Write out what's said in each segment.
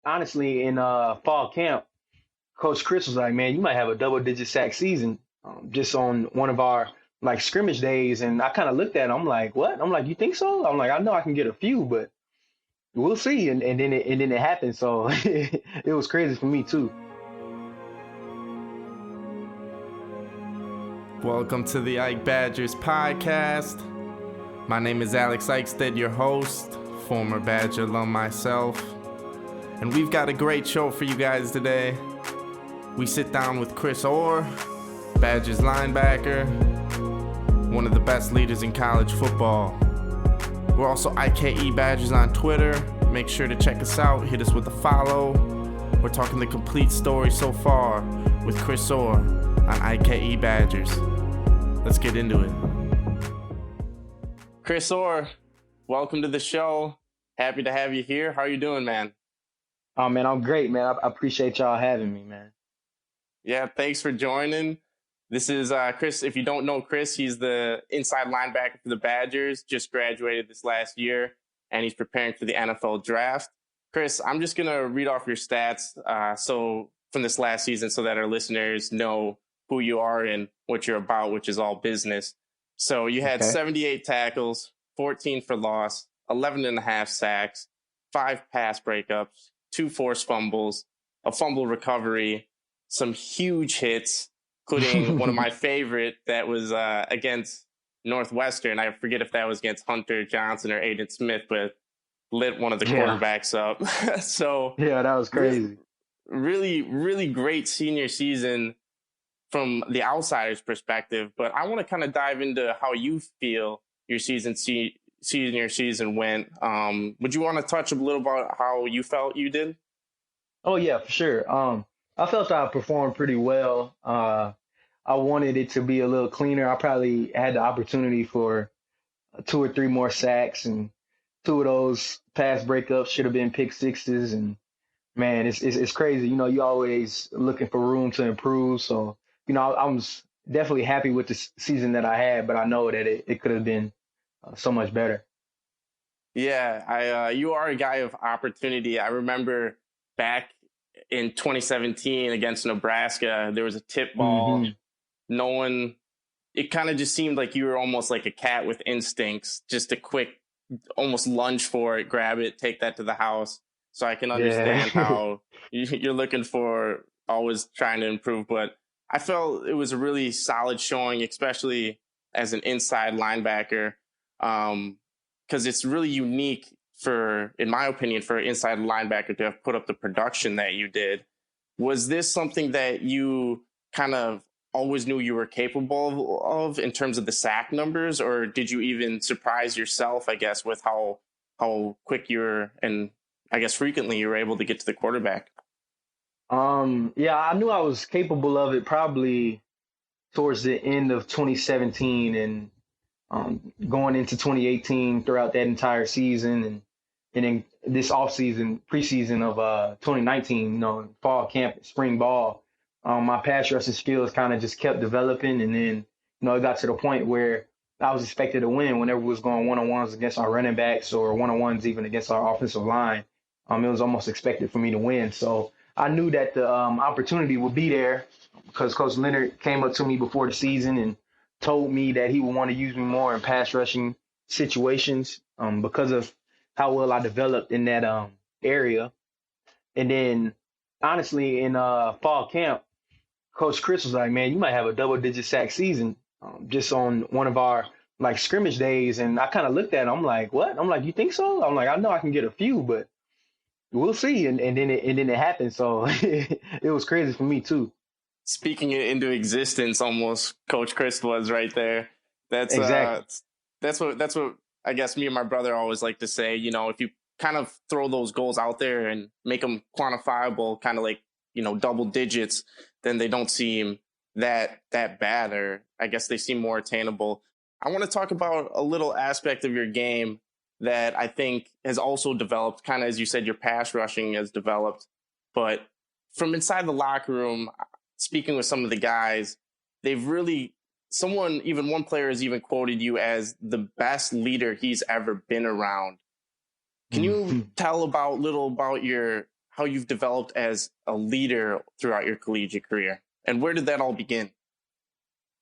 honestly, in fall camp, Coach Chryst was like, "Man, you might have a double-digit sack season just on one of our like scrimmage days." And I kind of looked at him. I'm like, "What?" I'm like, "You think so?" I'm like, "I know I can get a few, but we'll see." And then it happened. So it was crazy for me too. Welcome to the IKE Badgers Podcast. My name is Alex Eichstead, your host, former Badger alum myself. And we've got a great show for you guys today. We sit down with Chris Orr, Badgers Linebacker, one of the best leaders in college football. We're also IKE Badgers on Twitter. Make sure to check us out. Hit us with a follow. We're talking the complete story so far with Chris Orr on IKE Badgers. Let's get into it. Chris Orr, welcome to the show. Happy to have you here. How are you doing, man? Oh man, I'm great, man. I appreciate y'all having me, man. Yeah, thanks for joining. This is Chris. If you don't know Chris, he's the inside linebacker for the Badgers. Just graduated this last year, and he's preparing for the NFL draft. Chris, I'm just going to read off your stats so from this last season so that our listeners know who you are and what you're about, which is all business. So you had 78 tackles, 14 for loss, 11 and a half sacks, 5 pass breakups, 2 forced fumbles, a fumble recovery, some huge hits, including one of my favorite that was against Northwestern. I forget if that was against Hunter Johnson or Aiden Smith, but lit one of the quarterbacks up. So yeah, that was crazy. Really, really great senior season from the outsider's perspective. But I want to kind of dive into how you feel your senior season went. Would you want to touch a little about how you felt you did? Oh yeah, for sure. I felt I performed pretty well. I wanted it to be a little cleaner. I probably had the opportunity for 2 or 3 more sacks, and 2 of those pass breakups should have been pick sixes. And man, it's crazy. You know, you're always looking for room to improve. So, you know, I was definitely happy with the season that I had, but I know that it could have been so much better. Yeah, you are a guy of opportunity. I remember back in 2017 against Nebraska, there was a tip ball. Mm-hmm. It kind of just seemed like you were almost like a cat with instincts, just a quick, almost lunge for it, grab it, take that to the house. So I can understand how you're looking for always trying to improve. But I felt it was a really solid showing, especially as an inside linebacker, because it's really unique in my opinion, for an inside linebacker to have put up the production that you did. Was this something that you kind of always knew you were capable of in terms of the sack numbers, or did you even surprise yourself, I guess, with how quick you were and I guess frequently you were able to get to the quarterback? Yeah, I knew I was capable of it probably towards the end of 2017 and going into 2018 throughout that entire season, and then this offseason, preseason of 2019, you know, fall camp, spring ball, my pass rushing skills kind of just kept developing. And then, you know, it got to the point where I was expected to win whenever we was going one-on-ones against our running backs or one-on-ones even against our offensive line. It was almost expected for me to win. So I knew that the opportunity would be there because Coach Leonard came up to me before the season and told me that he would want to use me more in pass rushing situations because of how well I developed in that area. And then, honestly, in fall camp, Coach Chryst was like, "Man, you might have a double-digit sack season just on one of our like scrimmage days." And I kind of looked at him. I'm like, "What?" I'm like, "You think so?" I'm like, "I know I can get a few, but we'll see." And then it happened. So it was crazy for me too. Speaking it into existence, almost, Coach Chryst was right there. That's exactly. That's what I guess me and my brother always like to say. You know, if you kind of throw those goals out there and make them quantifiable, kind of like, you know, double digits, then they don't seem that bad, or I guess they seem more attainable. I want to talk about a little aspect of your game that I think has also developed, kind of as you said, your pass rushing has developed, but from inside the locker room, speaking with some of the guys, they've really, even one player has even quoted you as the best leader he's ever been around. Can you tell about how you've developed as a leader throughout your collegiate career, and where did that all begin?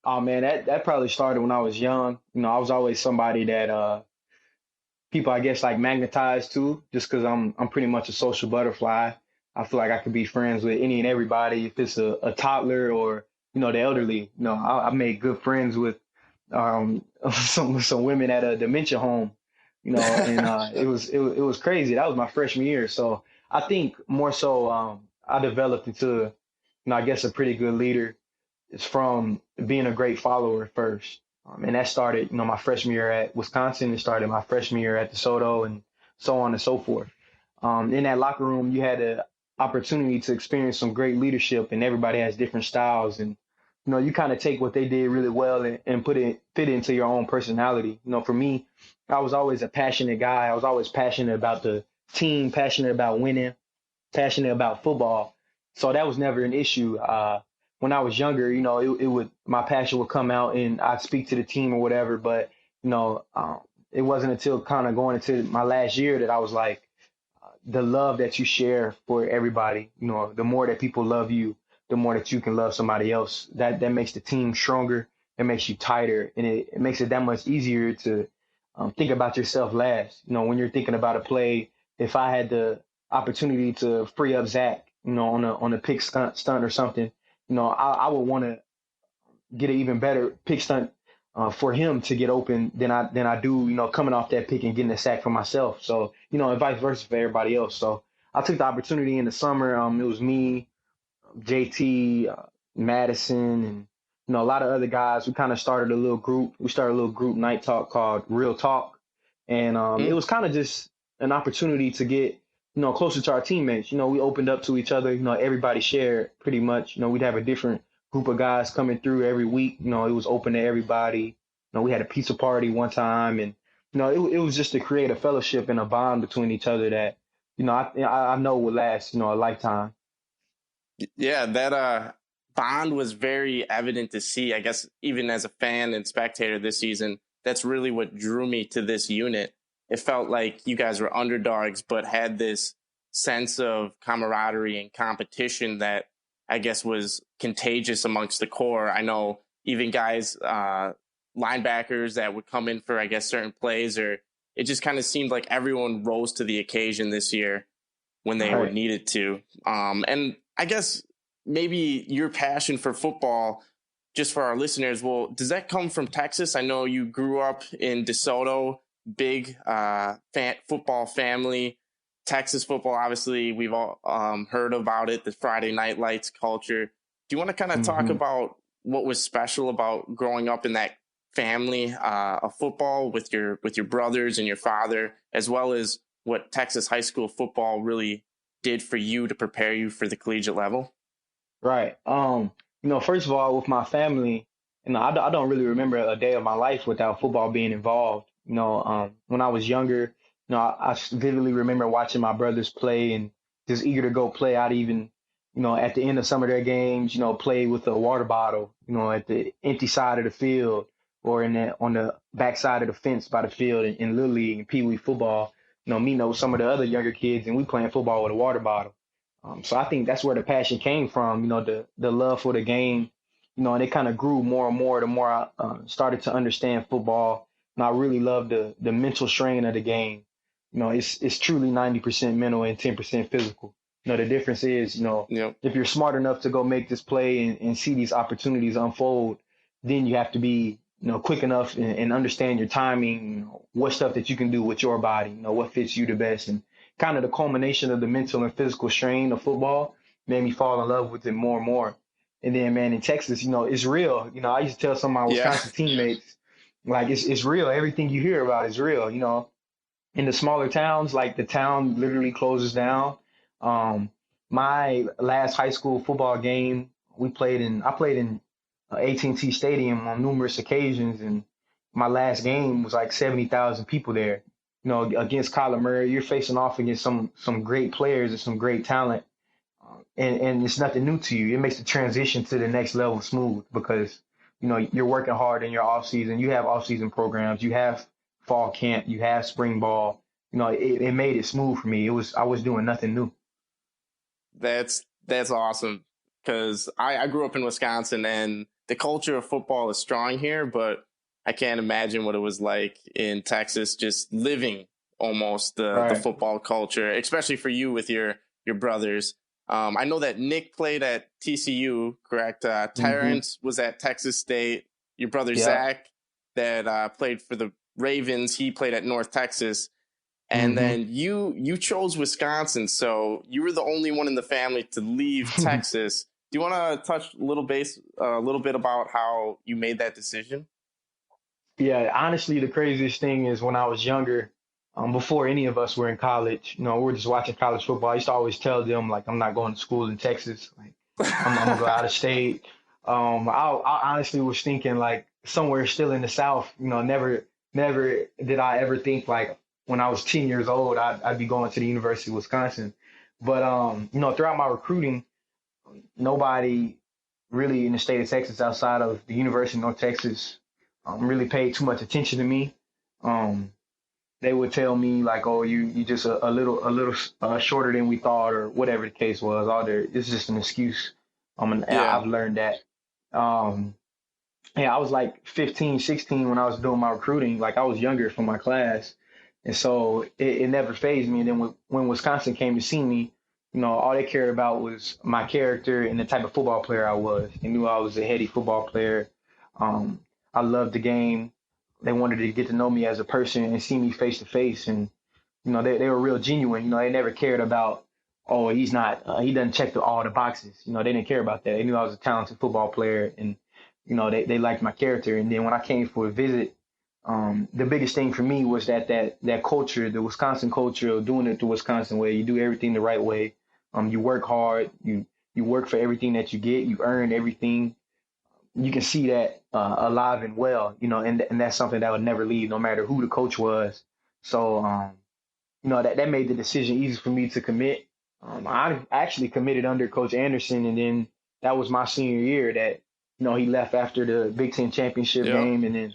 Oh man, that probably started when I was young. I was always somebody that people I guess like magnetized to, just because I'm pretty much a social butterfly. I feel like I could be friends with any and everybody, if it's a toddler or the elderly. I made good friends with some women at a dementia home. And it was crazy. That was my freshman year, so I think more so I developed into I guess a pretty good leader. It's from being a great follower first. And that started, my freshman year at Wisconsin. It started my freshman year at DeSoto and so on and so forth. In that locker room, you had the opportunity to experience some great leadership, and everybody has different styles. And, you kind of take what they did really well and fit it into your own personality. For me, I was always a passionate guy. I was always passionate about the team, passionate about winning, passionate about football. So that was never an issue. When I was younger, my passion would come out and I'd speak to the team or whatever. But, it wasn't until kind of going into my last year that I was like, the love that you share for everybody, the more that people love you, the more that you can love somebody else. That makes the team stronger. It makes you tighter, and it makes it that much easier to think about yourself last. When you're thinking about a play, if I had the opportunity to free up Zach, on a pick stunt or something, I would want to get an even better pick stunt for him to get open than I do, coming off that pick and getting a sack for myself. So, and vice versa for everybody else. So I took the opportunity in the summer. It was me, JT, Madison, and, a lot of other guys. We kind of started a little group. We started a little group night talk called Real Talk. And it was kind of just an opportunity to get, closer to our teammates. We opened up to each other. Everybody shared pretty much. We'd have a different group of guys coming through every week. It was open to everybody. We had a pizza party one time, and it was just to create a fellowship and a bond between each other that I know would last a lifetime. Yeah, that bond was very evident to see. I guess even as a fan and spectator this season, that's really what drew me to this unit. It felt like you guys were underdogs, but had this sense of camaraderie and competition that I guess was contagious amongst the core. I know even guys, linebackers that would come in for, I guess, certain plays, or it just kind of seemed like everyone rose to the occasion this year when they were needed to. And I guess maybe your passion for football, just for our listeners, well, does that come from Texas? I know you grew up in DeSoto, big football family. Texas football, obviously, we've all heard about it, the Friday Night Lights culture. Do you want to kind of talk about what was special about growing up in that family of football with your brothers and your father, as well as what Texas high school football really did for you to prepare you for the collegiate level? Right. First of all, with my family, I don't really remember a day of my life without football being involved. When I was younger, I vividly remember watching my brothers play and just eager to go play. I'd even, at the end of some of their games, play with a water bottle, at the empty side of the field or on the back side of the fence by the field in Little League and Pee Wee football. Me know some of the other younger kids, and we playing football with a water bottle. So I think that's where the passion came from, the love for the game, and it kind of grew more and more the more I started to understand football. And I really love the mental strain of the game. It's truly 90% mental and 10% physical. The difference is, if you're smart enough to go make this play and see these opportunities unfold, then you have to be, quick enough and understand your timing, what stuff that you can do with your body, what fits you the best. And kind of the culmination of the mental and physical strain of football made me fall in love with it more and more. And then, man, in Texas, it's real. I used to tell some of my Wisconsin teammates, like, it's real. Everything you hear about is real. In the smaller towns, like the town literally closes down. My last high school football game, I played in AT&T Stadium on numerous occasions, and my last game was like 70,000 people there. Against Kyler Murray, you're facing off against some great players and some great talent, and it's nothing new to you. It makes the transition to the next level smooth because you're working hard in your off season. You have off season programs. You have fall camp. You have spring ball. It made it smooth for me. I was doing nothing new. That's awesome, because I grew up in Wisconsin, and the culture of football is strong here, but I can't imagine what it was like in Texas, just living almost the football culture, especially for you with your brothers. I know that Nick played at TCU, correct? Terrence was at Texas State. Your brother Zach that played for the Ravens, he played at North Texas. And then you chose Wisconsin, so you were the only one in the family to leave Texas. Do you want to touch a little bit about how you made that decision? Yeah, honestly, the craziest thing is when I was younger, before any of us were in college, we were just watching college football. I used to always tell them, like, I'm not going to school in Texas. Like, I'm going to go out of state. I honestly was thinking, like, somewhere still in the South. Never did I ever think, like, when I was 10 years old, I'd be going to the University of Wisconsin. But, throughout my recruiting, nobody really in the state of Texas outside of the University of North Texas really paid too much attention to me. They would tell me like, "Oh, you just a little shorter than we thought," or whatever the case was. It's just an excuse. And I've learned that. I was like 15, 16 when I was doing my recruiting. Like, I was younger from my class, and so it never fazed me. And then when Wisconsin came to see me, all they cared about was my character and the type of football player I was. They knew I was a heady football player. I loved the game. They wanted to get to know me as a person and see me face to face. And, they were real genuine. They never cared about, oh, he doesn't check all the boxes. They didn't care about that. They knew I was a talented football player, and, they liked my character. And then when I came for a visit, the biggest thing for me was that culture, the Wisconsin culture of doing it the Wisconsin way. You do everything the right way. You work hard. You work for everything that you get. You earn everything. You can see that alive and well, and that's something that would never leave, no matter who the coach was. So, that made the decision easy for me to commit. I actually committed under Coach Anderson, and then that was my senior year that, he left after the Big Ten championship game, and then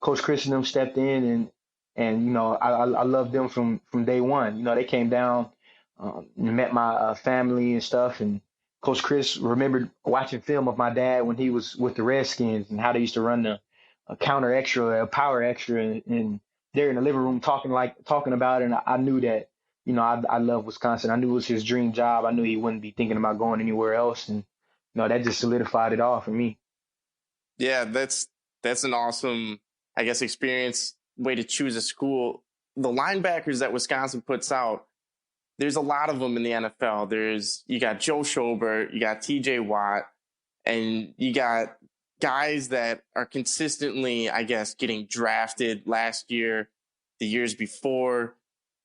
Coach Chryst and them stepped in, and I loved them from day one. They came down, and met my family and stuff, and Coach Chryst remembered watching film of my dad when he was with the Redskins and how they used to run a counter extra, a power extra, and they're in the living room talking about it. And I knew that, I love Wisconsin. I knew it was his dream job. I knew he wouldn't be thinking about going anywhere else. And, that just solidified it all for me. Yeah, that's an awesome, I guess, experience way to choose a school. The linebackers that Wisconsin puts out, there's a lot of them in the NFL. You got Joe Schobert, you got TJ Watt, and you got guys that are consistently, I guess, getting drafted last year, the years before.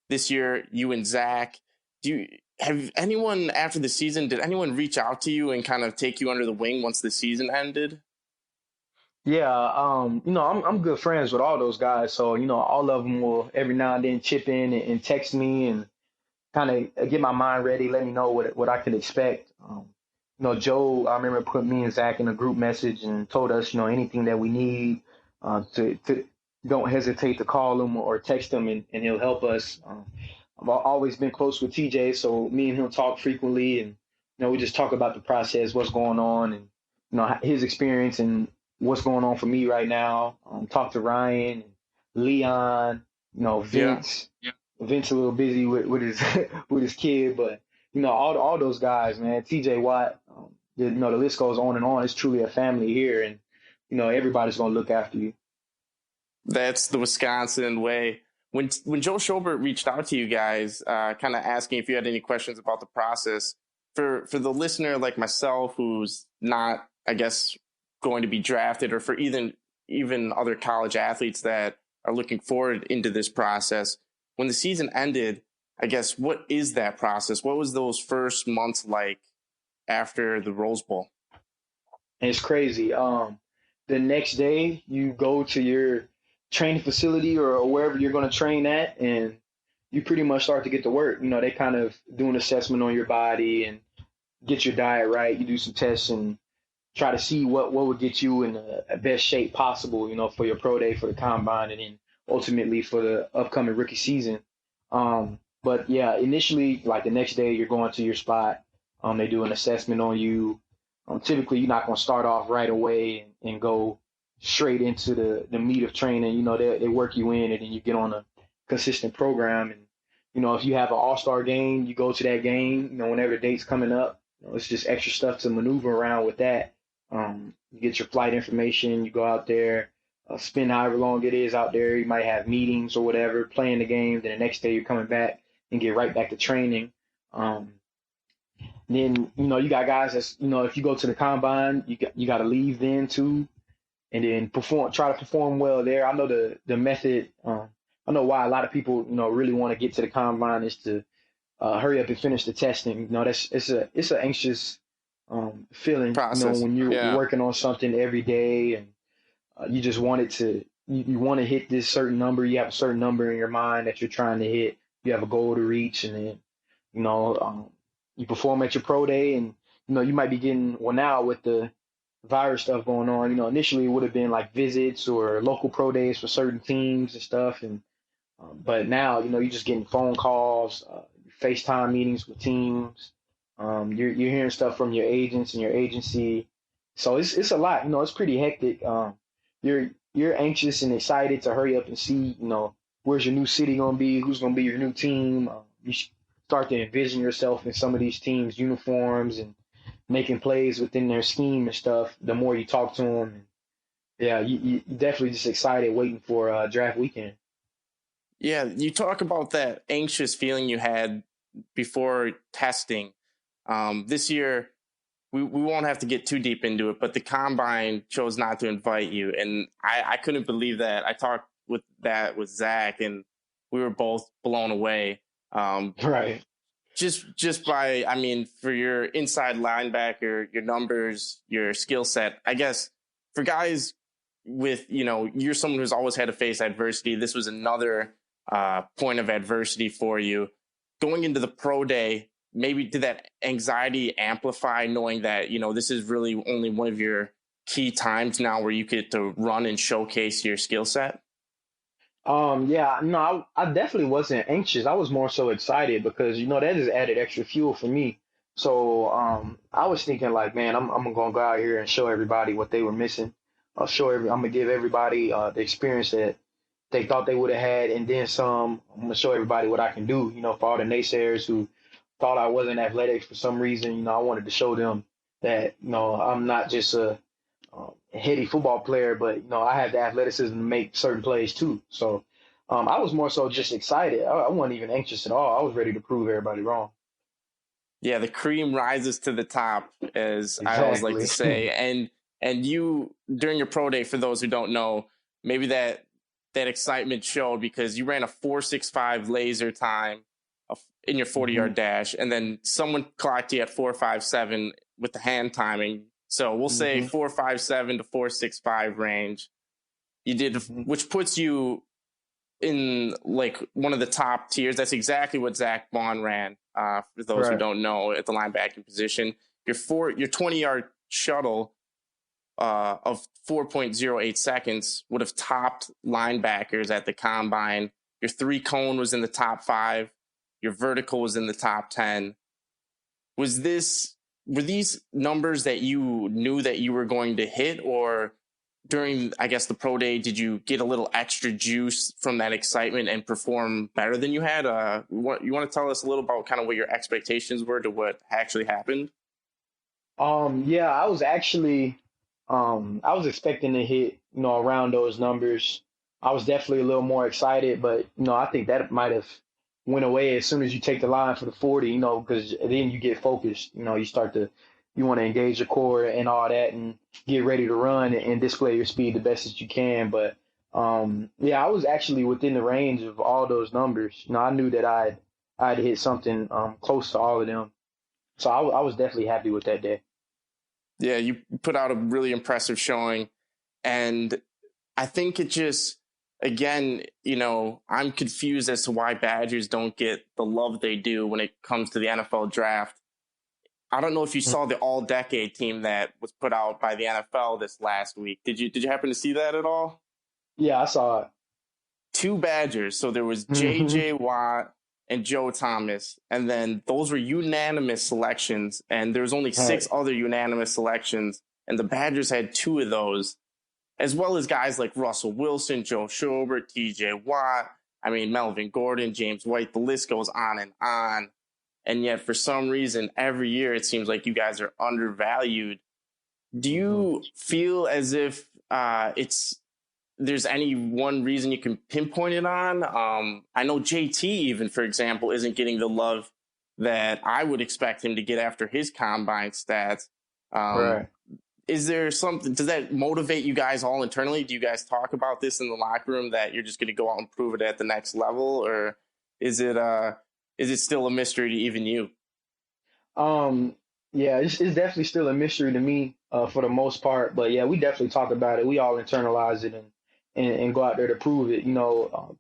This year, you and Zach. Have anyone after the season, did anyone reach out to you and kind of take you under the wing once the season ended? Yeah, I'm good friends with all those guys. So, all of them will every now and then chip in and text me and kind of get my mind ready, let me know what I could expect. Joe, I remember put me and Zach in a group message and told us, anything that we need, to don't hesitate to call him or text him, and he'll help us. I've always been close with TJ, so me and him talk frequently, and we just talk about the process, what's going on, and his experience and what's going on for me right now. Talk to Ryan, Leon, Vince. Yeah. Vince a little busy with his with his kid, but all those guys, man. TJ Watt, the list goes on and on. It's truly a family here, and everybody's gonna look after you. That's the Wisconsin way. When Joe Schobert reached out to you guys, kind of asking if you had any questions about the process, for the listener like myself who's not, I guess, going to be drafted, or for even other college athletes that are looking forward into this process, when the season ended, I guess, what is that process? What was those first months like after the Rose Bowl? It's crazy. The next day you go to your training facility or wherever you're going to train at, and you pretty much start to get to work. They kind of do an assessment on your body and get your diet right. You do some tests and try to see what would get you in the best shape possible, for your pro day, for the combine, and then ultimately for the upcoming rookie season. But yeah, initially, like the next day, you're going to your spot. They do an assessment on you. Typically, you're not going to start off right away and go straight into the meat of training. They work you in, and then you get on a consistent program. And if you have an all-star game, you go to that game. Whenever the date's coming up, it's just extra stuff to maneuver around with that. You get your flight information. You go out there, spend however long it is out there. You might have meetings or whatever, playing the game. Then the next day you're coming back and get right back to training. Then, you got guys that's, if you go to the combine, you got to leave then too, and then try to perform well there. I know the method. I know why a lot of people, really want to get to the combine is to hurry up and finish the testing. It's an anxious feeling, process. When you're working on something every day and you just want it to, you want to hit this certain number. You have a certain number in your mind that you're trying to hit. You have a goal to reach, and then, you perform at your pro day, and you might be getting, well, now with the virus stuff going on, initially it would have been like visits or local pro days for certain teams and stuff, and but now you're just getting phone calls, FaceTime meetings with teams. You're hearing stuff from your agents and your agency, so it's a lot. It's pretty hectic. You're anxious and excited to hurry up and see where's your new city gonna be, who's gonna be your new team. You start to envision yourself in some of these teams' uniforms and making plays within their scheme and stuff. The more you talk to them, yeah, you definitely just excited waiting for draft weekend. Yeah, you talk about that anxious feeling you had before testing. This year, we won't have to get too deep into it, but the combine chose not to invite you, and I couldn't believe that. I talked with Zach, and we were both blown away. Right. Just by, for your inside linebacker, your numbers, your skill set, I guess for guys with, you're someone who's always had to face adversity. This was another point of adversity for you. Going into the pro day, maybe did that anxiety amplify knowing that, this is really only one of your key times now where you get to run and showcase your skill set? Yeah, no, I definitely wasn't anxious. I was more so excited because, that just added extra fuel for me. So, I was thinking like, man, I'm gonna go out here and show everybody what they were missing. I'm gonna give everybody the experience that they thought they would have had, and then some. I'm gonna show everybody what I can do. For all the naysayers who thought I wasn't athletic for some reason, I wanted to show them that, I'm not just a heady football player, but I have the athleticism to make certain plays too. So I was more so just excited. I wasn't even anxious at all. I was ready to prove everybody wrong. Yeah, the cream rises to the top, as Exactly. I always like to say. And you, during your pro day, for those who don't know, maybe that excitement showed because you ran a 4.65 laser time in your 40-yard dash, and then someone clocked you at 4.57 with the hand timing. So we'll say 4.57 to 4.65 range. You did, which puts you in like one of the top tiers. That's exactly what Zach Vaughn ran. For those who don't know, at the linebacking position, your 20-yard shuttle of 4.08 seconds would have topped linebackers at the combine. Your 3-cone was in the top 5. Your vertical was in the top 10. Were these numbers that you knew that you were going to hit, or during, I guess, the pro day, did you get a little extra juice from that excitement and perform better than you had? You want to tell us a little about kind of what your expectations were to what actually happened? Yeah, I was actually, I was expecting to hit, around those numbers. I was definitely a little more excited, but, I think that might have went away as soon as you take the line for the 40, because then you get focused. You want to engage your core and all that and get ready to run and display your speed the best that you can. But yeah, I was actually within the range of all those numbers. I knew that I'd hit something close to all of them. So I was definitely happy with that day. Yeah, you put out a really impressive showing. And I think it just, again, I'm confused as to why Badgers don't get the love they do when it comes to the NFL draft. I don't know if you saw the all-decade team that was put out by the NFL this last week. Did you happen to see that at all? Yeah, I saw it. 2 Badgers. So there was J.J. Watt and Joe Thomas. And then those were unanimous selections. And there was only 6 other unanimous selections. And the Badgers had 2 of those, as well as guys like Russell Wilson, Joe Schobert, TJ Watt. I mean, Melvin Gordon, James White, the list goes on and on. And yet, for some reason, every year it seems like you guys are undervalued. Do you feel as if there's any one reason you can pinpoint it on? I know JT, even, for example, isn't getting the love that I would expect him to get after his combine stats. Right. Is there something, does that motivate you guys all internally? Do you guys talk about this in the locker room, that you're just going to go out and prove it at the next level? Or is it still a mystery to even you? Yeah, it's definitely still a mystery to me for the most part. But yeah, we definitely talk about it. We all internalize it and go out there to prove it.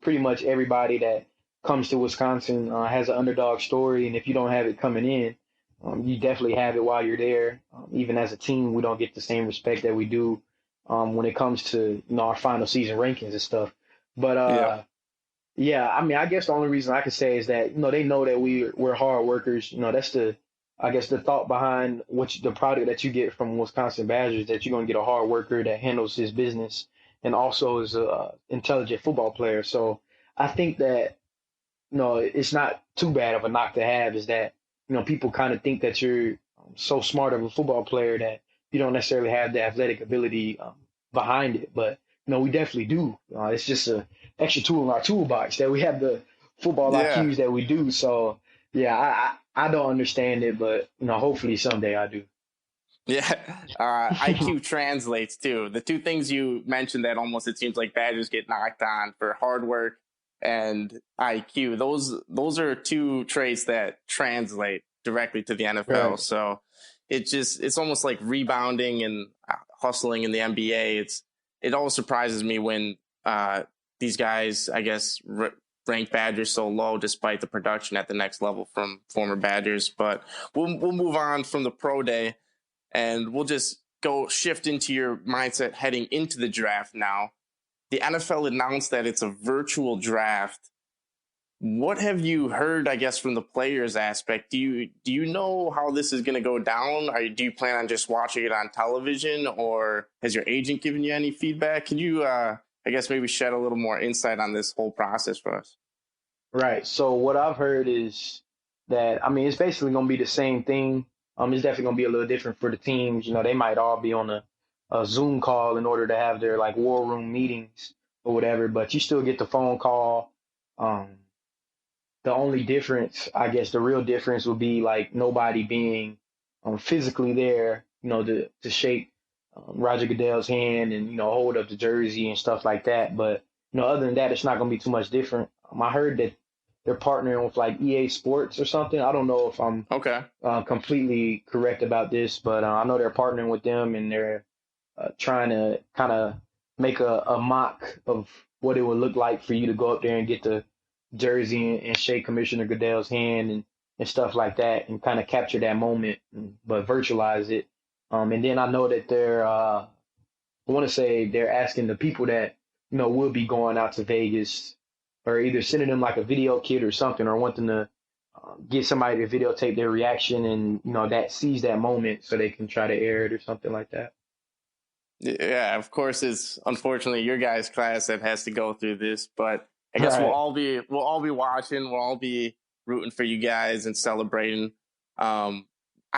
Pretty much everybody that comes to Wisconsin has an underdog story. And if you don't have it coming in, you definitely have it while you're there. Even as a team, we don't get the same respect that we do when it comes to our final season rankings and stuff. But yeah, I mean, I guess the only reason I can say is that they know that we're hard workers. That's the thought behind the product that you get from Wisconsin Badgers, that you're gonna get a hard worker that handles his business and also is a intelligent football player. So I think that it's not too bad of a knock to have, is that people kind of think that you're so smart of a football player that you don't necessarily have the athletic ability behind it. But we definitely do. It's just an extra tool in our toolbox that we have the football IQs that we do. So yeah, I don't understand it, but hopefully someday I do. Yeah, IQ translates too. The 2 things you mentioned that almost it seems like Badgers get knocked on for hard work and IQ. Those are 2 traits that translate directly to the NFL. Right. So it's almost like rebounding and hustling in the NBA. It always surprises me when these guys, I guess, rank Badgers so low despite the production at the next level from former Badgers. But we'll move on from the pro day, and we'll just go shift into your mindset heading into the draft now. The NFL announced that it's a virtual draft. What have you heard, I guess, from the players aspect? Do you know how this is going to go down? Do you plan on just watching it on television, or has your agent given you any feedback? Can you, I guess, maybe shed a little more insight on this whole process for us? Right. So what I've heard is that, I mean, it's basically going to be the same thing. It's definitely going to be a little different for the teams. They might all be on a Zoom call in order to have their war room meetings or whatever, but you still get the phone call. The only difference, I guess, the real difference would be nobody being physically there, to shake Roger Goodell's hand and hold up the jersey and stuff like that. But other than that, it's not going to be too much different. I heard that they're partnering with EA Sports or something. I don't know if I'm completely correct about this, but I know they're partnering with them, and they're trying to kind of make a mock of what it would look like for you to go up there and get the jersey and shake Commissioner Goodell's hand and stuff like that, and kind of capture that moment, but virtualize it. And then I know that I want to say they're asking the people that, will be going out to Vegas, or either sending them a video kit or something, or want them to get somebody to videotape their reaction, and, that sees that moment so they can try to air it or something like that. Yeah, of course, it's unfortunately your guys' class that has to go through this, but I guess we'll all be watching. We'll all be rooting for you guys and celebrating. I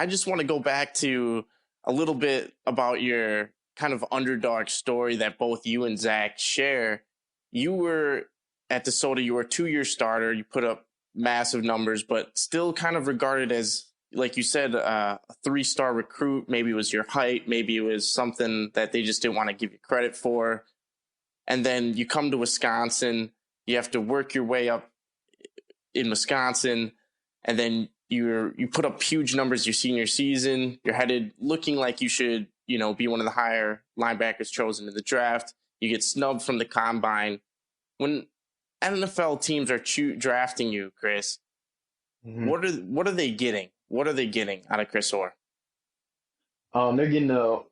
just want to go back to a little bit about your kind of underdog story that both you and Zach share. You were at DeSoto, you were a 2-year starter. You put up massive numbers, but still kind of regarded as, like you said, a 3-star recruit. Maybe it was your height. Maybe it was something that they just didn't want to give you credit for. And then you come to Wisconsin. You have to work your way up in Wisconsin, and then you put up huge numbers your senior season. You're headed looking like you should, be one of the higher linebackers chosen in the draft. You get snubbed from the combine. When NFL teams are drafting you, Chris, what are they getting? What are they getting out of Chris Orr? They're getting a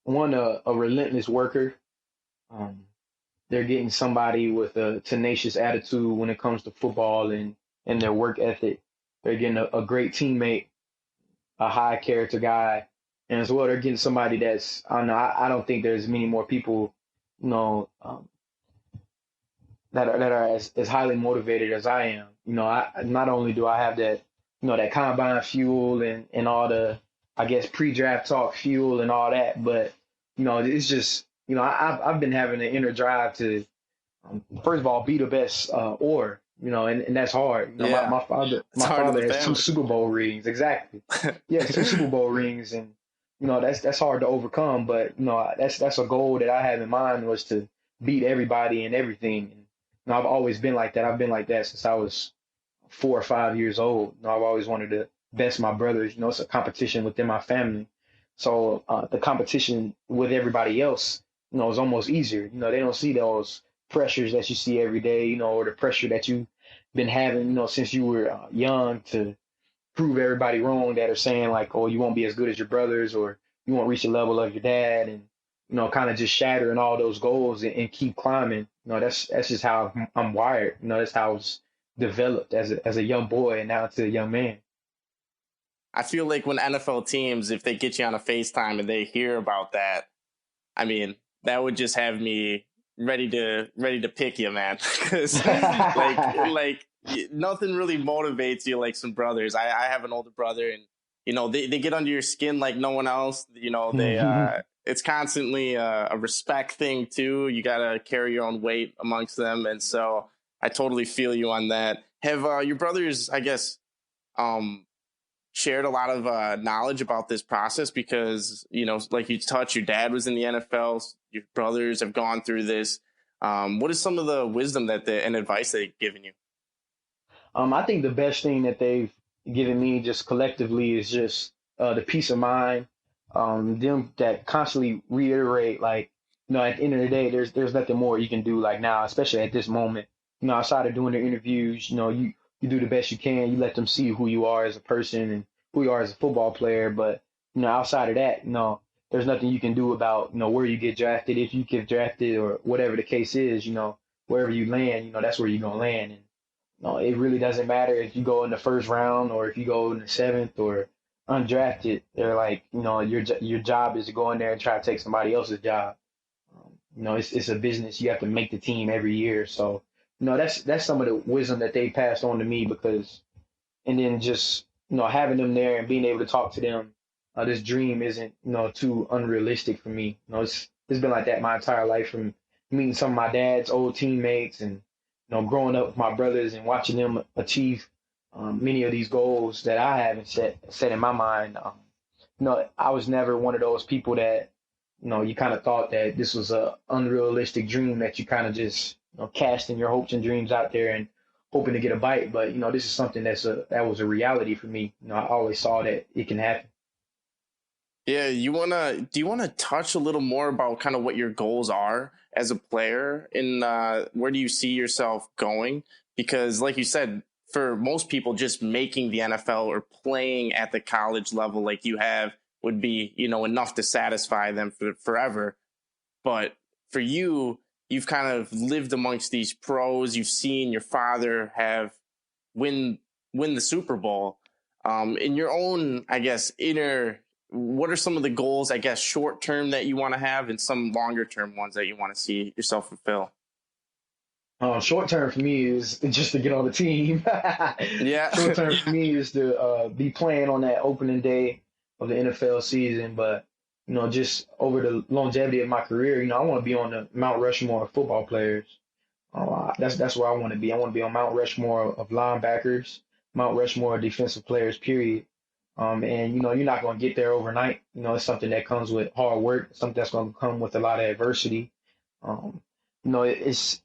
relentless worker. They're getting somebody with a tenacious attitude when it comes to football and and their work ethic. They're getting a great teammate, a high character guy, and as well they're getting somebody that's I don't know. I don't think there's many more people, you know, that are as highly motivated as I am. You know, I not only do I have that, you know, that combine fuel and all the, I guess, pre-draft talk fuel and all that, but you know, it's just, you know, I've been having an inner drive to, first of all, be the best or, you know, and that's hard. You know, Yeah. my father has family. 2 Super Bowl rings, exactly. Yeah, 2 Super Bowl rings, and you know that's hard to overcome. But you know, that's a goal that I have in mind, was to beat everybody and everything. And, you know, I've always been like that. I've been like that since I was 4 or 5 years old. You know, I've always wanted to best my brothers. You know, it's a competition within my family. So the competition with everybody else, you know, is almost easier. You know, they don't see those pressures that you see every day, you know, or the pressure that you've been having, you know, since you were young, to prove everybody wrong that are saying like, oh, you won't be as good as your brothers, or you won't reach the level of your dad, and you know, kind of just shattering all those goals and keep climbing. You know, that's just how I'm wired. You know, that's how I was developed as a young boy and now to a young man. I feel like when NFL teams, if they get you on a FaceTime and they hear about that, I mean, that would just have me ready to pick you, man. Because like nothing really motivates you like some brothers. I have an older brother, and you know, they get under your skin like no one else. You know, it's constantly a respect thing too. You gotta carry your own weight amongst them, and so I totally feel you on that. Have your brothers, I guess, shared a lot of knowledge about this process? Because, you know, like you touched, your dad was in the NFL, your brothers have gone through this. What is some of the wisdom and advice they've given you? I think the best thing that they've given me just collectively is just the peace of mind. Them that constantly reiterate, like, you know, at the end of the day, there's nothing more you can do, like now, especially at this moment. You know, outside of doing the interviews, you know, you do the best you can. You let them see who you are as a person and who you are as a football player. But you know, outside of that, you know, there's nothing you can do about, you know, where you get drafted, if you get drafted, or whatever the case is. You know, wherever you land, you know, that's where you're gonna land. And no, it really doesn't matter if you go in the first round or if you go in the 7th or undrafted. They're like, you know, your job is to go in there and try to take somebody else's job. You know, it's a business. You have to make the team every year. So, you know, that's some of the wisdom that they passed on to me, because, and then just, you know, having them there and being able to talk to them, this dream isn't, you know, too unrealistic for me. You know, it's been like that my entire life, from meeting some of my dad's old teammates and, you know, growing up with my brothers and watching them achieve many of these goals that I haven't set in my mind. You know, I was never one of those people that, you know, you kind of thought that this was a unrealistic dream that you kind of just, you know, casting your hopes and dreams out there and hoping to get a bite. But, you know, this is something that was a reality for me. You know, I always saw that it can happen. Yeah, do you wanna touch a little more about kind of what your goals are as a player, and where do you see yourself going? Because like you said, for most people, just making the NFL or playing at the college level like you have would be, you know, enough to satisfy them forever. But for you, you've kind of lived amongst these pros. You've seen your father have win the Super Bowl. In your own, I guess, what are some of the goals, I guess, short term that you want to have, and some longer term ones that you want to see yourself fulfill? Short term for me is just to get on the team. Yeah. Short term for me is to be playing on that opening day of the NFL season. But, you know, just over the longevity of my career, you know, I want to be on the Mount Rushmore of football players. That's where I want to be. I want to be on Mount Rushmore of linebackers, Mount Rushmore of defensive players, period. And, you know, you're not going to get there overnight. You know, it's something that comes with hard work, something that's going to come with a lot of adversity. Um, you know, it's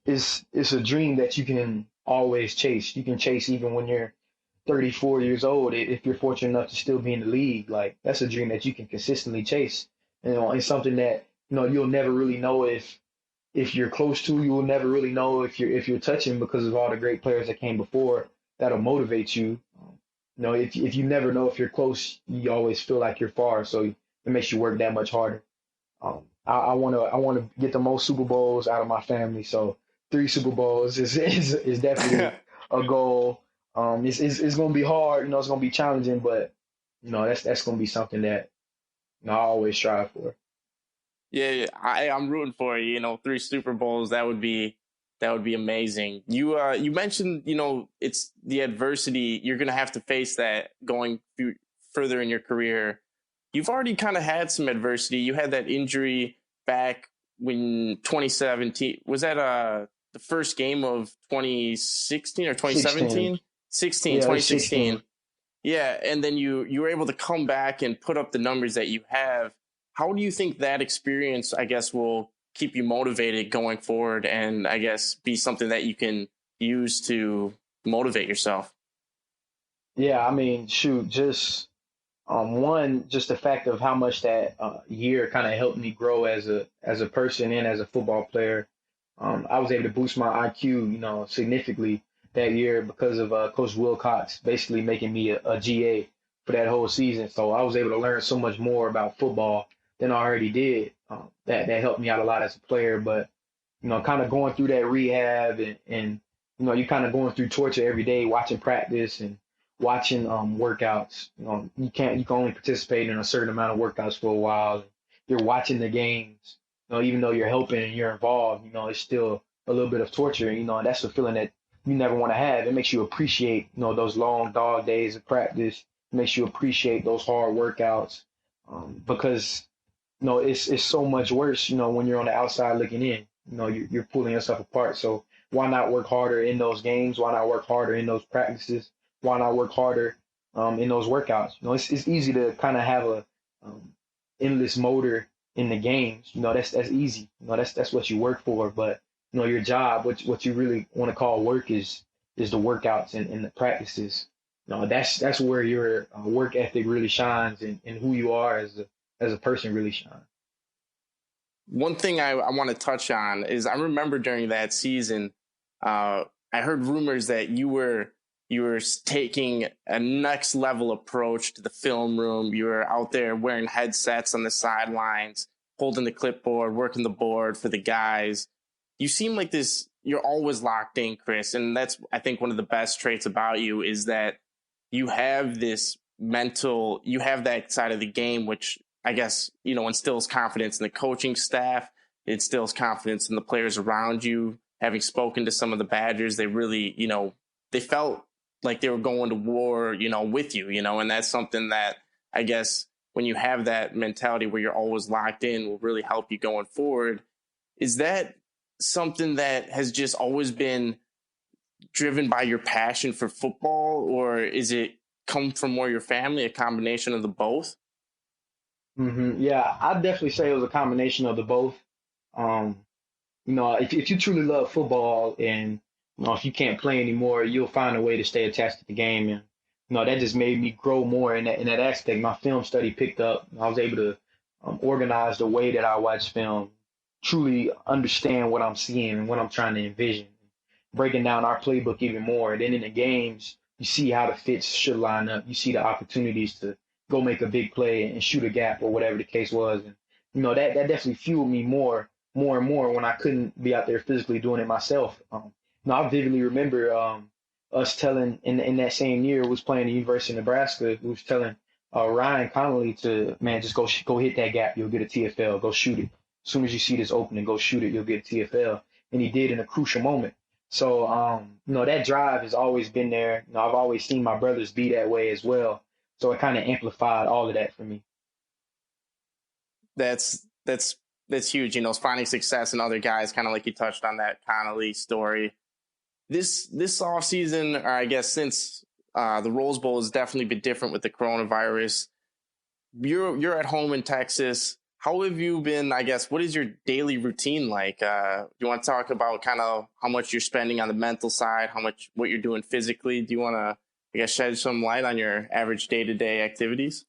a dream that you can always chase. You can chase even when you're 34 years old, if you're fortunate enough to still be in the league. Like, that's a dream that you can consistently chase. You know, it's something that, you know, you'll never really know if you're close to. You will never really know if you're touching, because of all the great players that came before that'll motivate you. You know, if you never know if you're close, you always feel like you're far. So it makes you work that much harder. I want to get the most Super Bowls out of my family. So 3 Super Bowls is definitely a goal. It's going to be hard. It's going to be challenging, but that's going to be something that I always strive for. Yeah, I'm rooting for you. 3 Super Bowls, that would be amazing. You mentioned it's the adversity you're going to have to face that going further in your career. You've already kind of had some adversity. You had that injury back when 2017 was that the first game of 2016 or 2017? 16, 2016. 16. Yeah, and then you were able to come back and put up the numbers that you have. How do you think that experience, I guess, will keep you motivated going forward and, I guess, be something that you can use to motivate yourself? Yeah, I mean, shoot, just one, just the fact of how much that year kind of helped me grow as a person and as a football player. I was able to boost my IQ, significantly that year because of Coach Wilcox basically making me a GA for that whole season. So I was able to learn so much more about football than I already did. That helped me out a lot as a player. But kind of going through that rehab and you're kind of going through torture every day, watching practice and watching workouts. You can only participate in a certain amount of workouts for a while. You're watching the games. Even though you're helping and you're involved, it's still a little bit of torture. And that's a feeling that you never want to have. It makes you appreciate, those long dog days of practice. It makes you appreciate those hard workouts because, it's so much worse, when you're on the outside looking in. You're pulling yourself apart. So why not work harder in those games? Why not work harder in those practices? Why not work harder in those workouts? It's easy to kind of have a endless motor in the games. That's easy. That's what you work for. But your job, what you really want to call work is the workouts and the practices. That's where your work ethic really shines and who you are as a person really shines. One thing I want to touch on is I remember during that season, I heard rumors that you were taking a next level approach to the film room. You were out there wearing headsets on the sidelines, holding the clipboard, working the board for the guys. You seem like this, you're always locked in, Chris. And that's, I think, one of the best traits about you is that you have this you have that side of the game, which I guess, instills confidence in the coaching staff. It instills confidence in the players around you. Having spoken to some of the Badgers, they really, they felt like they were going to war, with you, and that's something that I guess when you have that mentality where you're always locked in will really help you going forward. Is that something that has just always been driven by your passion for football, or is it come from more your family, a combination of the both? Mm-hmm. Yeah, I'd definitely say it was a combination of the both. Um, if you truly love football and if you can't play anymore, you'll find a way to stay attached to the game. And that just made me grow more in that aspect. My film study picked up. I was able to organize the way that I watch film, truly understand what I'm seeing and what I'm trying to envision, breaking down our playbook even more. And then in the games, you see how the fits should line up. You see the opportunities to go make a big play and shoot a gap or whatever the case was. And that definitely fueled me more and more when I couldn't be out there physically doing it myself. I vividly remember us telling in that same year was playing the University of Nebraska. We was telling Ryan Connolly to just go hit that gap. You'll get a TFL. Go shoot it. As soon as you see this opening, go shoot it. You'll get a TFL. And he did in a crucial moment. So that drive has always been there. I've always seen my brothers be that way as well. So it kind of amplified all of that for me. That's huge. Finding success in other guys, kind of like you touched on that Connolly story. This offseason, or I guess since the Rose Bowl has definitely been different with the coronavirus. You're at home in Texas. How have you been, I guess, what is your daily routine like? You want to talk about kind of how much you're spending on the mental side, what you're doing physically? Do you want to, I guess, shed some light on your average day-to-day activities?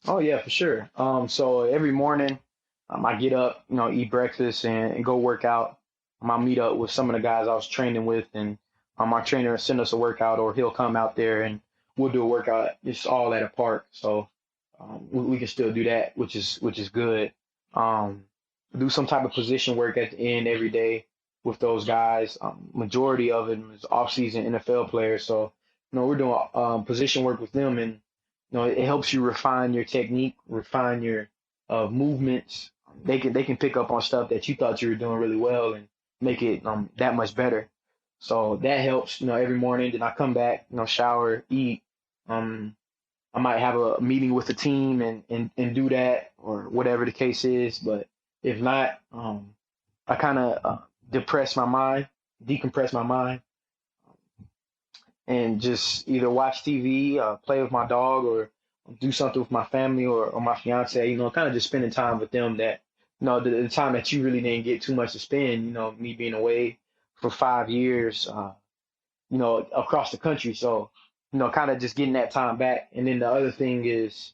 Oh, yeah, for sure. So every morning I get up, eat breakfast and go work out. I meet up with some of the guys I was training with, and my trainer will send us a workout, or he'll come out there and we'll do a workout. It's all at a park. So we can still do that, which is good. Do some type of position work at the end every day with those guys. Majority of it is off-season NFL players, so we're doing position work with them, and it helps you refine your technique, refine your movements. They can pick up on stuff that you thought you were doing really well and make it that much better. So that helps, every morning. Then I come back, shower, eat. I might have a meeting with the team and do that or whatever the case is. But if not, I kind of decompress my mind, and just either watch TV, play with my dog, or do something with my family or my fiance. Kind of just spending time with them. That the time that you really didn't get too much to spend. Me being away for 5 years, across the country. So kind of just getting that time back. And then the other thing is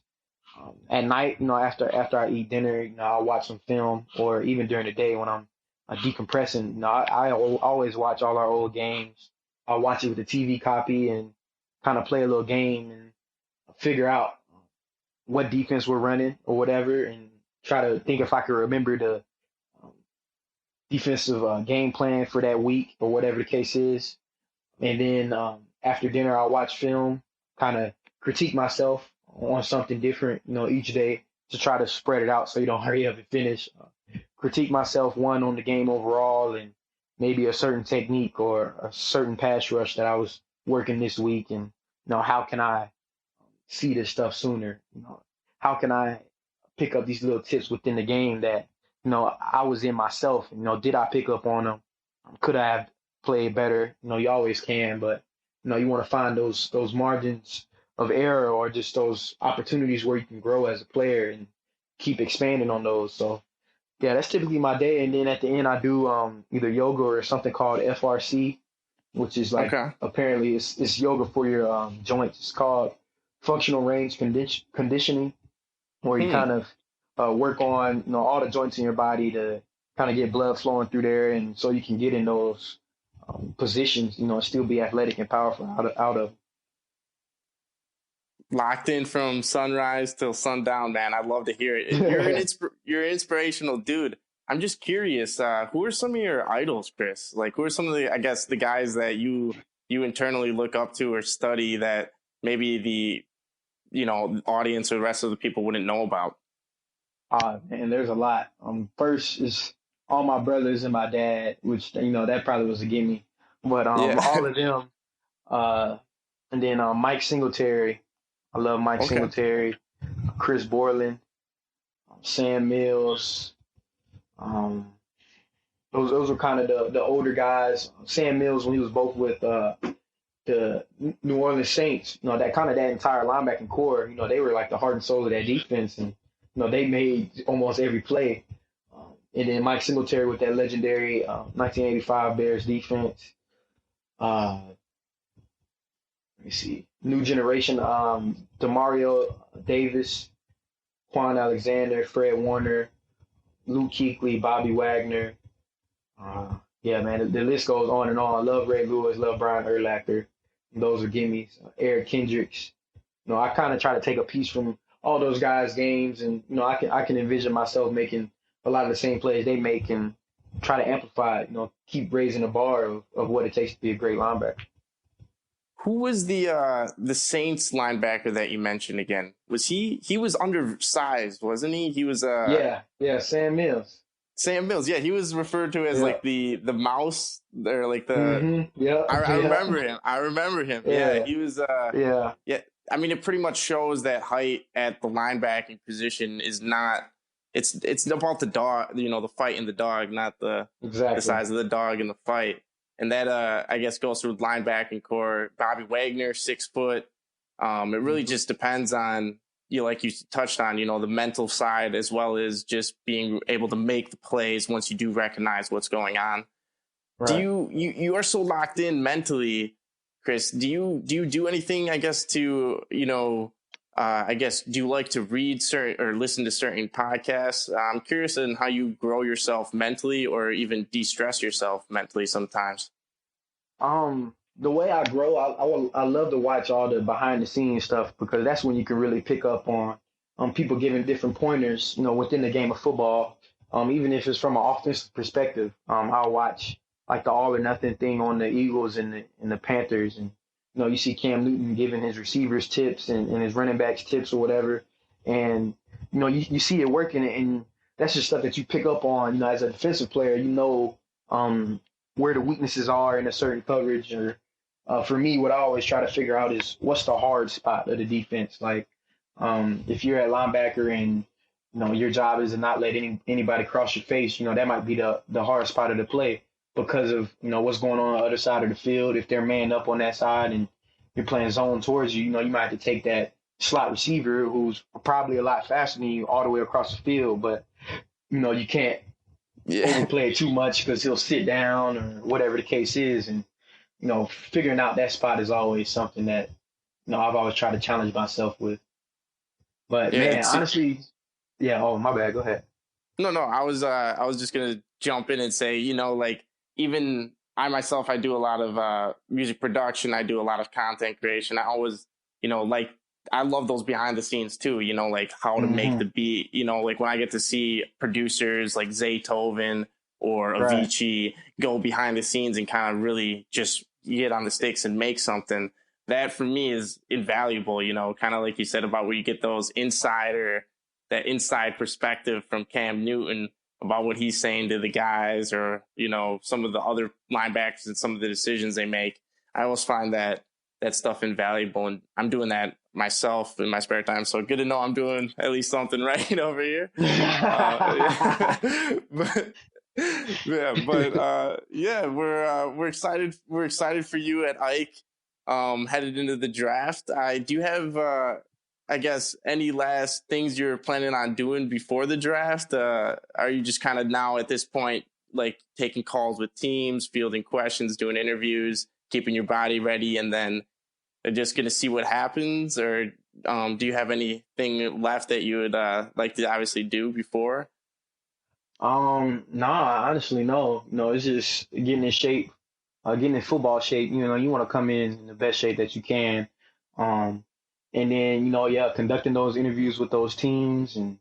at night, after I eat dinner, I'll watch some film, or even during the day when I'm decompressing. I always watch all our old games. I'll watch it with the TV copy and kind of play a little game and figure out what defense we're running or whatever, and try to think if I can remember the defensive game plan for that week or whatever the case is. And then after dinner, I'll watch film, kind of critique myself on something different, each day, to try to spread it out so you don't hurry up and finish. Critique myself, one, on the game overall, and maybe a certain technique or a certain pass rush that I was working this week, and how can I see this stuff sooner? How can I pick up these little tips within the game that I was in myself? Did I pick up on them? Could I have played better? You always can, but you want to find those margins of error, or just those opportunities where you can grow as a player and keep expanding on those. So yeah, that's typically my day. And then at the end, I do either yoga or something called FRC, which is like, Okay. apparently it's yoga for your joints. It's called functional range conditioning, where you kind of work on all the joints in your body to kind of get blood flowing through there, and so you can get in those positions, and still be athletic and powerful out of. Locked in from sunrise till sundown, man. I love to hear it. You're an inspirational dude. I'm just curious, who are some of your idols, Chris? Like, who are some of the guys that you internally look up to or study that maybe the audience or the rest of the people wouldn't know about? Man, there's a lot. First is all my brothers and my dad, which that probably was a gimme, but all of them. And then Mike Singletary. I love Mike Singletary, Chris Borland, Sam Mills. Those were kind of the older guys. Sam Mills, when he was both with the New Orleans Saints, that entire linebacking core, they were like the heart and soul of that defense, and they made almost every play. And then Mike Singletary with that legendary 1985 Bears defense. Let me see. New generation, Demario Davis, Quan Alexander, Fred Warner, Luke Kuechly, Bobby Wagner. Yeah, man, the list goes on and on. I love Ray Lewis, love Brian Urlacher. Those are gimmies. Eric Kendricks. I kind of try to take a piece from all those guys' games, and I can envision myself making a lot of the same plays they make, and try to amplify it. Keep raising the bar of what it takes to be a great linebacker. Who was the Saints linebacker that you mentioned again? Was he was undersized, wasn't he? He was yeah, Sam Mills. Sam Mills, yeah, he was referred to as like the mouse, or like the I remember him. Yeah, he was yeah. I mean, it pretty much shows that height at the linebacking position is not. It's about the dog, the fight in the dog, not the size of the dog in the fight. And that, I guess, goes through linebacking core. Bobby Wagner, 6 foot. It really just depends on, like you touched on, the mental side, as well as just being able to make the plays once you do recognize what's going on. Right. Do you are so locked in mentally, Chris? Do you do anything, I guess, to, I guess, do you like to read certain or listen to certain podcasts? I'm curious in how you grow yourself mentally, or even de-stress yourself mentally sometimes. The way I grow, I love to watch all the behind the scenes stuff, because that's when you can really pick up on people giving different pointers, within the game of football. Even if it's from an offensive perspective, I'll watch like the all or nothing thing on the Eagles and the Panthers, and you see Cam Newton giving his receivers tips and his running backs tips or whatever. And, you see it working, and that's just stuff that you pick up on, as a defensive player, where the weaknesses are in a certain coverage. Or for me, what I always try to figure out is what's the hard spot of the defense. Like if you're at linebacker and, your job is to not let anybody cross your face, that might be the hard spot of the play because of, what's going on the other side of the field. If they're manned up on that side and you're playing zone towards you, you might have to take that slot receiver who's probably a lot faster than you all the way across the field. But, you can't overplay it too much because he'll sit down or whatever the case is. And, figuring out that spot is always something that, I've always tried to challenge myself with. But, man, honestly, yeah. Oh, my bad. Go ahead. No, I was just going to jump in and say, like, even I myself, I do a lot of music production. I do a lot of content creation. I always, I love those behind the scenes too, like how to make the beat, like when I get to see producers like Zaytoven or Avicii go behind the scenes and kind of really just get on the sticks and make something, that for me is invaluable, kind of like you said about where you get that inside perspective from Cam Newton about what he's saying to the guys or, some of the other linebackers and some of the decisions they make. I always find that stuff invaluable, and I'm doing that myself in my spare time. So good to know I'm doing at least something right over here. We're excited. We're excited for you at IKE, headed into the draft. Do you have, I guess, any last things you're planning on doing before the draft? Are you just kind of now at this point, like taking calls with teams, fielding questions, doing interviews, keeping your body ready, and then just going to see what happens? Or do you have anything left that you would like to obviously do before? Nah, honestly, no. It's just getting in shape, getting in football shape. You want to come in the best shape that you can. And then, conducting those interviews with those teams and,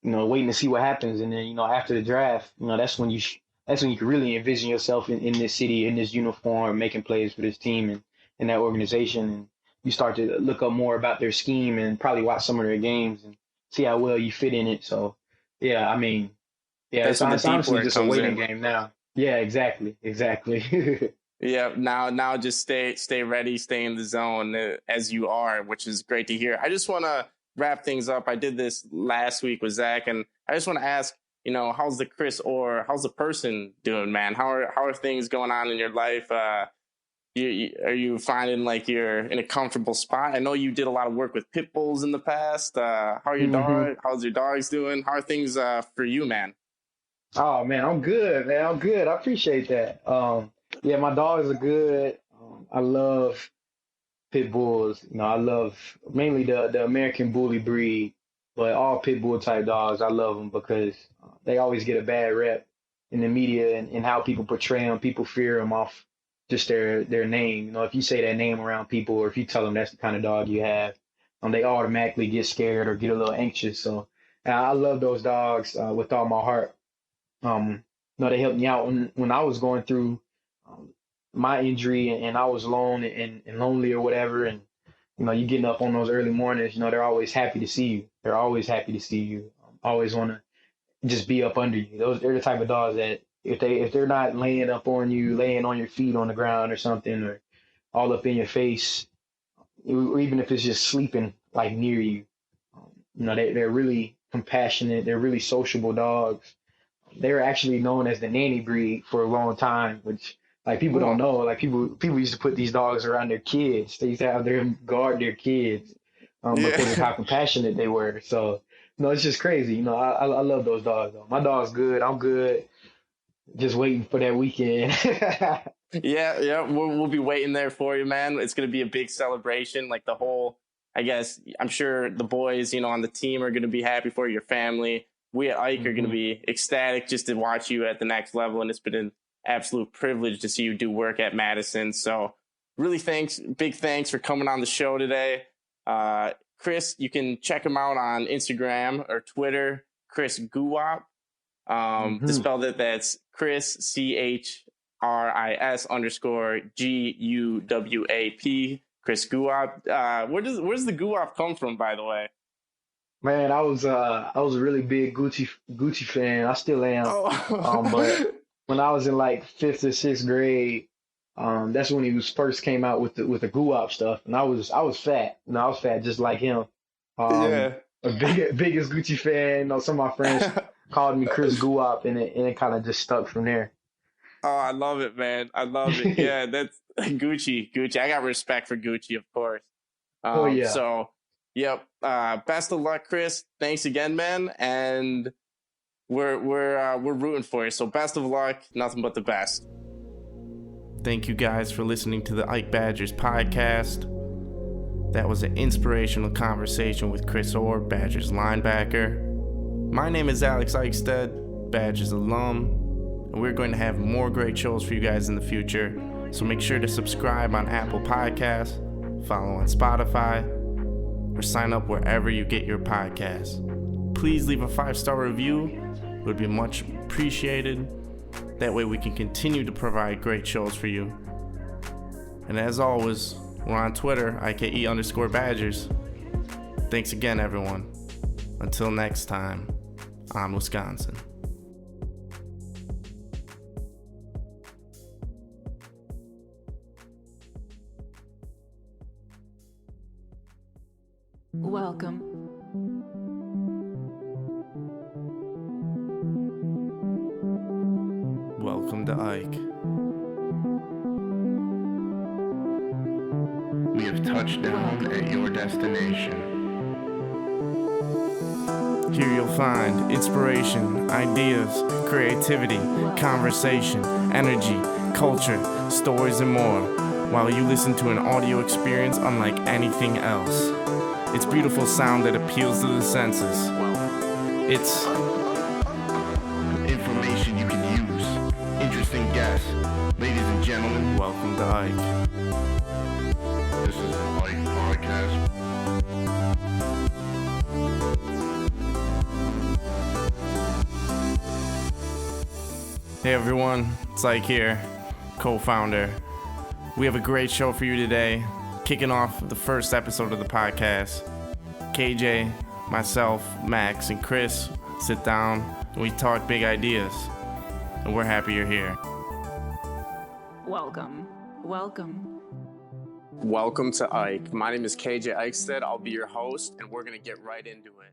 waiting to see what happens. And then, after the draft, that's when you can really envision yourself in this city, in this uniform, making plays for this team and that organization. And you start to look up more about their scheme and probably watch some of their games and see how well you fit in it. So, yeah, I mean, yeah, it's honestly just a waiting game now. Yeah, exactly. Yeah, now just stay ready, stay in the zone as you are, which is great to hear. I just want to wrap things up. I did this last week with Zach, and I just want to ask, how's the Chris Orr, how's the person doing, man? How are things going on in your life? Are you finding like you're in a comfortable spot? I know you did a lot of work with pit bulls in the past. How are your dogs? How's your dogs doing? How are things for you, man? Oh man, I'm good, man. I'm good. I appreciate that. Yeah, my dogs are good. I love pit bulls. I love mainly the American Bully breed, but all pit bull type dogs, I love them because they always get a bad rep in the media and how people portray them. People fear them off just their name. If you say that name around people or if you tell them that's the kind of dog you have, they automatically get scared or get a little anxious. So I love those dogs with all my heart. They helped me out when I was going through my injury and I was alone and lonely or whatever. And, you getting up on those early mornings, they're always happy to see you. They're always happy to see you. Always want to just be up under you. They're the type of dogs that if they're not laying up on you, laying on your feet on the ground or something, or all up in your face, or even if it's just sleeping like near you, they're really compassionate. They're really sociable dogs. They were actually known as the nanny breed for a long time, which like people don't know. Like people used to put these dogs around their kids. They used to have them guard their kids because of how compassionate they were. So it's just crazy. I love those dogs though. My dog's good. I'm good. Just waiting for that weekend. Yeah. We'll be waiting there for you, man. It's going to be a big celebration. Like the whole, I guess, I'm sure the boys, on the team are going to be happy for your family. We at IKE are going to be ecstatic just to watch you at the next level. And it's been an absolute privilege to see you do work at Madison. So really big thanks for coming on the show today. Chris, you can check him out on Instagram or Twitter, Chris Guwop. To spell that's Chris, CHRIS_GUWAP. Chris Guwap. Where's the Guwap come from, by the way? Man, I was a really big Gucci fan. I still am. But Oh. when I was in like fifth or sixth grade, that's when he was first came out with the guwap stuff, and I was fat. I was fat just like him. Um, Yeah. biggest Gucci fan. Some of my friends called me Chris Guwap, and it kind of just stuck from there. Oh, I love it, man. I love it. Yeah, that's Gucci. I got respect for Gucci, of course. Oh yeah. So, yep. Best of luck, Chris. Thanks again, man. And we're rooting for you. So best of luck. Nothing but the best. Thank you guys for listening to the IKE Badgers Podcast. That was an inspirational conversation with Chris Orr, Badgers linebacker. My name is Alex Eichstead, Badgers alum, and we're going to have more great shows for you guys in the future. So make sure to subscribe on Apple Podcasts, follow on Spotify, or sign up wherever you get your podcasts. Please leave a 5-star review. It would be much appreciated. That way we can continue to provide great shows for you. And as always, we're on Twitter, IKE_Badgers. Thanks again, everyone. Until next time, I'm Wisconsin. Welcome. Welcome to IKE. We have touched down at your destination. Here you'll find inspiration, ideas, creativity, conversation, energy, culture, stories, and more, while you listen to an audio experience unlike anything else. It's beautiful sound that appeals to the senses. It's Information you can use. Interesting guests. Ladies and gentlemen, welcome to IKE. this is the IKE Podcast. Hey everyone, it's IKE here, co-founder. We have a great show for you today. Kicking off the first episode of the podcast, KJ, myself, Max, and Chris sit down and we talk big ideas. And we're happy you're here. Welcome. Welcome to IKE. My name is KJ Eichstead. I'll be your host, and we're going to get right into it.